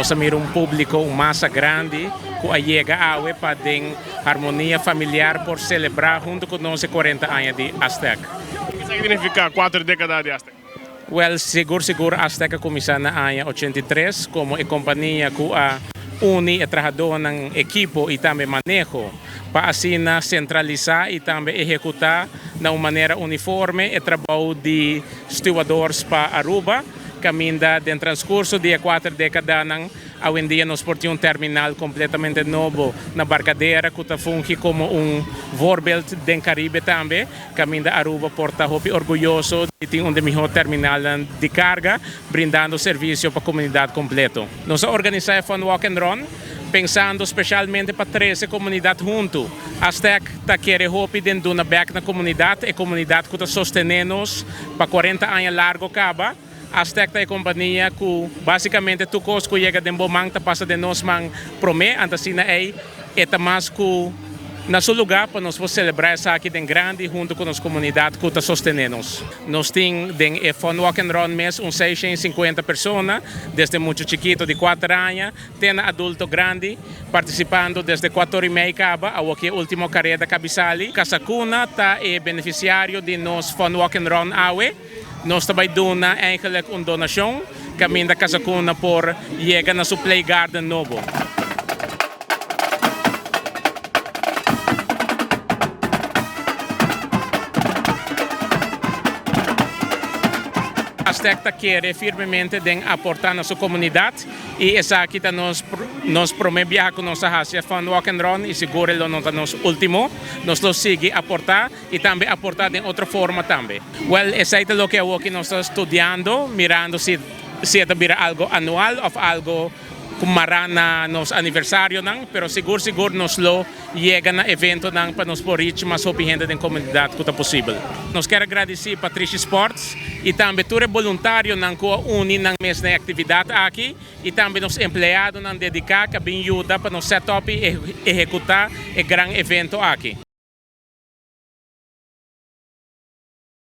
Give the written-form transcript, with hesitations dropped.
nós temos público, massa grande, que chega awe para ter harmonia familiar por celebrar junto com nós 40 anos de Aztec. O que significa 4 décadas de Aztec? Well, seguro Azteca começou na ano 83 como a companhia que une e trabalhador ng equipo e também manejo para assim centralizar e também executar de uma maneira uniforme o trabalho de stewardors para Aruba. Caminda dentro do transcurso de 4 décadas hoje em dia nós temos terminal completamente novo na Barcadeira que funge como voorbeeld do Caribe também. Caminda Aruba porta orgulhoso de ter dos melhores terminal de carga, brindando serviço para a comunidade completa. Nós organizamos Fun Walk and Run pensando especialmente para 13 comunidades junto. Aztec está querendo hopi dentro na back na comunidade e comunidade que está sostenendo-nos para 40 anos largo caba. Aztec é a companhia que basicamente tu costo que chega de Bomang ta passa de nós mang prome antasina é mais que na seu lugar para nós celebrar essa aqui de grande junto com a comunidade que está sostenendo-nos. Nós temos em Fun Walk and Run mês 650 pessoas, desde muito chiquito de 4 anos, tem adulto grande participando desde 4:30 caba a o último carreira cabisali. Casacuna está beneficiário de nós Fun Walk and Run awe. Nós também damos eigenlijk uma donação, caminho da Casacuna por chegar na Play Garden novo. Aztec quer firmemente aportar na sua comunidade e essa aqui nos promete viajar com nossa raça Fun Walk and Run e seguro lo não nos último nos lo sigue aportar e também aportar de outra forma também. Well, essa é o que eu aqui nós estamos estudando, mirando se é algo anual ou algo kumarana nos aniversário nang, pero seguro nos lo chega na evento nang para nos reach mas opinião da comunidade que é possível. Nós quero agradecer Patricia Sports e também todo voluntário nang que une nang mês na atividade aqui e também nos empregados nang dedicar que bem ajuda para nos set up e executar o grande evento aqui.